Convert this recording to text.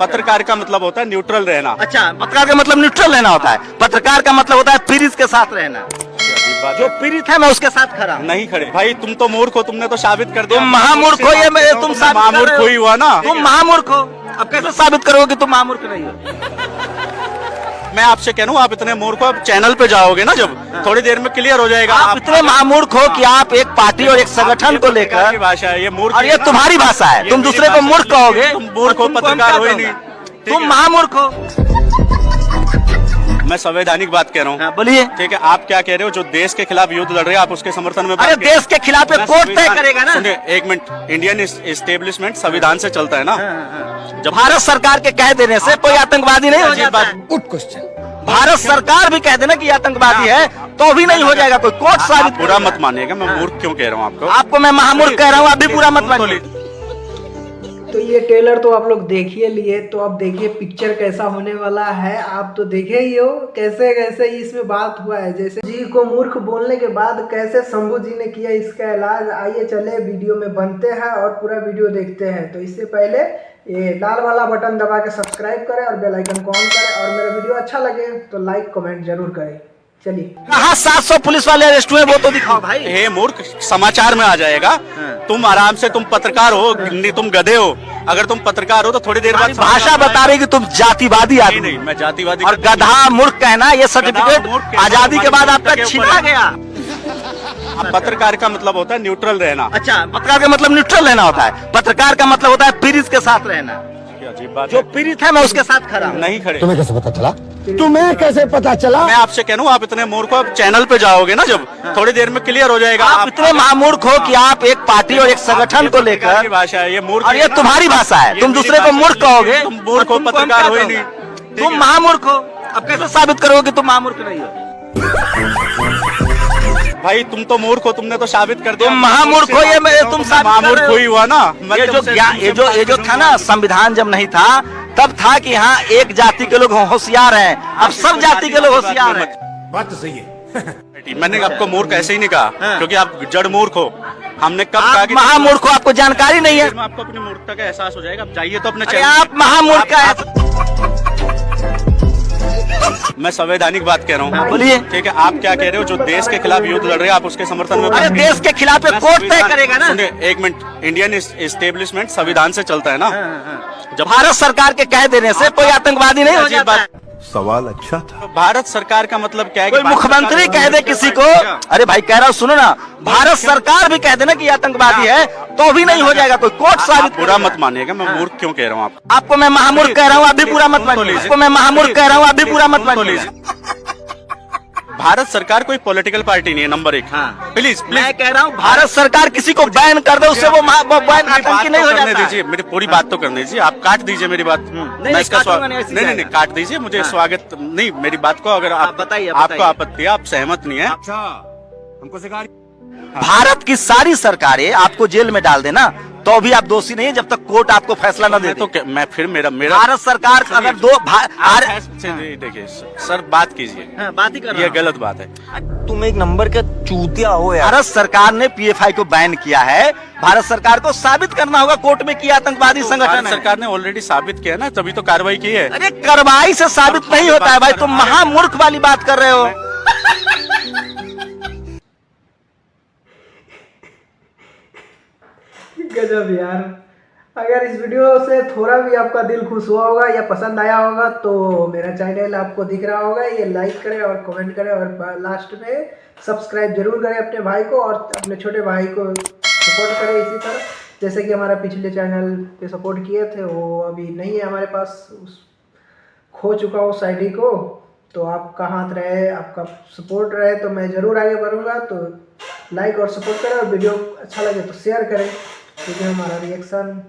पत्रकार का मतलब होता है न्यूट्रल रहना। अच्छा, पत्रकार का मतलब न्यूट्रल रहना होता है। पत्रकार का मतलब होता है पीड़ित के साथ रहना। जो पीड़ित है मैं उसके साथ खड़ा हूं। नहीं खड़े भाई, तुम तो मूर्ख हो, तुमने तो साबित कर दिया। तुम महामूर्ख हो, ये तुम साबित महामूर्ख हुई हुआ ना। तुम महामूर्ख हो, अब कैसे साबित करोगे कि तुम महामूर्ख नहीं हो? मैं आपसे कह रहा हूँ, आप इतने मूर्ख हो, आप चैनल पे जाओगे ना जब, थोड़ी देर में क्लियर हो जाएगा। आप इतने महामूर्ख हो कि आप एक पार्टी और एक संगठन को लेकर, भाषा है ये मूर्ख, और ये तुम्हारी भाषा है, तुम दूसरे को मूर्ख कहोगे। तुम मूर्ख हो, पत्रकार हो ही नहीं, तुम महामूर्ख हो। मैं संवैधानिक बात कह रहा हूँ। बोलिए। ठीक है, आप क्या कह रहे हो? जो देश के खिलाफ युद्ध लड़ रहे हैं, आप उसके समर्थन में? अरे देश के खिलाफ कोर्ट तय करेगा ना। सुनिए एक मिनट, इंडियन एस्टेब्लिशमेंट संविधान से चलता है ना। जब भारत सरकार के कह देने से कोई आतंकवादी नहीं हो जाता। Good question. भारत सरकार भी कह देना कि आतंकवादी है तो भी नहीं हो जाएगा, कोई कोर्ट साबित। बुरा मत मानिएगा, मैं मूर्ख क्यों कह रहा हूँ आपको? आपको मैं महामूर्ख कह रहा हूँ, आप भी बुरा मत मानिए। तो ये ट्रेलर तो आप लोग देखिए लिए, तो अब देखिए पिक्चर कैसा होने वाला है। आप तो देखे ही हो कैसे कैसे इसमें बात हुआ है। जैसे जी को मूर्ख बोलने के बाद कैसे शंभू जी ने किया इसका इलाज। आइए चले वीडियो में बनते हैं और पूरा वीडियो देखते हैं। तो इससे पहले ये लाल वाला बटन दबा के सब्सक्राइब करें और बेल आइकन को ऑन करें, और मेरा वीडियो अच्छा लगे तो लाइक कमेंट जरूर करें। चलिए। कहाँ 700 पुलिस वाले अरेस्ट हुए वो तो दिखाओ भाई। हे मूर्ख, समाचार में आ जाएगा। तुम आराम से, तुम पत्रकार हो, तुम गधे हो। अगर तुम पत्रकार हो तो थोड़ी देर बाद भाषा बता रही कि तुम जातिवादी आदमी। नहीं, मैं जातिवादी और गधा मूर्ख कहना, ये सर्टिफिकेट आजादी के बाद आपका छीना गया। पत्रकार का मतलब होता है न्यूट्रल रहना। अच्छा, पत्रकार का मतलब न्यूट्रल रहना होता है। पत्रकार का मतलब होता है पीड़ित के साथ रहना। अजीब बात जो पीड़ित है मैं उसके साथ खड़ा हूं। नहीं खड़े। तुम्हें कैसे पता चला? तुम्हें कैसे पता चला? मैं आपसे कह रहा हूँ, आप इतने मूर्ख हो, आप चैनल पे जाओगे ना जब, थोड़ी देर में क्लियर हो जाएगा। आप इतने महामूर्ख हो कि आप एक पार्टी और एक संगठन को लेकर, भाषा है ये मूर्ख, और ये तुम्हारी भाषा है, तुम दूसरे को मूर्ख कहोगे। तुम मूर्ख हो, पत्रकार हो ही नहीं, तुम महामूर्ख हो, अब कैसे साबित करोगे कि तुम महामूर्ख नहीं हो? भाई तुम तो मूर्ख हो, तुमने तो साबित कर दिया। तुम महामूर्ख हो, ये तुम महामूर्ख हुई हुआ ना। ये जो था ना, संविधान जब नहीं था तब था कि हाँ एक जाति के लोग होशियार हैं, अब सब जाति के लोग होशियार हैं। बात तो सही है। मैंने आपको मूर्ख ऐसे ही नहीं कहा, क्योंकि आप जड़ मूर्ख हो। हमने कब कहा कि महामूर्ख हो? आपको जानकारी नहीं है। आपको अपनी मूर्खता का एहसास हो जाएगा। आप जाइए तो अपने अरे आप महामूर्ख का। मैं संवैधानिक बात कह रहा हूँ। बोलिए। ठीक है, आप क्या कह रहे हो? जो देश के खिलाफ युद्ध लड़ रहे हैं, आप उसके समर्थन में? अरे देश के खिलाफ कोर्ट तय करेगा ना। सुनिए एक मिनट, इंडियन एस्टेब्लिशमेंट संविधान से चलता है ना। जब भारत सरकार के कह देने से कोई आतंकवादी नहीं हो जाता। सवाल अच्छा था। भारत सरकार का मतलब क्या है? कोई मुख्यमंत्री कह दे किसी को, अरे भाई कह रहा हूँ सुनो ना, भारत सरकार भी कह देना कि आतंकवादी है तो भी नहीं हो जाएगा, कोई कोर्ट साबित। बुरा मत मानिएगा, मैं मूर्ख क्यों कह रहा हूँ आपको? आपको मैं महामूर्ख कह रहा हूँ, आप भी बुरा मत मानिए। आपको मैं महामूर्ख कह रहा हूँ, आप भी बुरा मत मानिए। भारत सरकार कोई पॉलिटिकल पार्टी नहीं है, नंबर 1। प्लीज मैं कह रहा हूँ भारत सरकार किसी को बैन कर दे, उससे वो बैन आतंकी नहीं हो जाता। दीजिए, मेरी पूरी बात तो करने दीजिए। आप काट दीजिए मेरी बात। मैं इसका नहीं काट दीजिए, मुझे स्वागत नहीं मेरी बात को। अगर आप बताइए, आपको आपत्ति है, आप सहमत नहीं है। अच्छा, हमको सिखा। भारत की सारी सरकारें आपको जेल में डाल देना तो भी आप दोषी नहीं है, जब तक कोर्ट आपको फैसला न दे। तो मैं फिर मेरा भारत सरकार अगर देखिए सर, बात कीजिए। बात ही कर, ये गलत बात है। तुम एक नंबर के चूतिया हो यार। भारत सरकार ने पीएफआई को बैन किया है। भारत सरकार को साबित करना होगा कोर्ट में कि आतंकवादी संगठन है। सरकार ने ऑलरेडी साबित किया ना, तभी तो कार्रवाई की है। अरे कार्रवाई से साबित नहीं होता है भाई, तुम महामूर्ख वाली बात कर रहे हो। गजब यार। अगर इस वीडियो से थोड़ा भी आपका दिल खुश हुआ होगा या पसंद आया होगा तो मेरा चैनल आपको दिख रहा होगा, ये लाइक करें और कमेंट करें, और लास्ट में सब्सक्राइब जरूर करें अपने भाई को, और अपने छोटे भाई को सपोर्ट करें इसी तरह जैसे कि हमारा पिछले चैनल पे सपोर्ट किए थे। वो अभी नहीं है हमारे पास, खो चुका उस आईडी को। तो आपका हाथ रहे, आपका सपोर्ट रहे तो मैं ज़रूर आगे बढ़ूँगा। तो लाइक और सपोर्ट करें, और वीडियो अच्छा लगे तो शेयर करें, क्योंकि हमारा रिएक्शन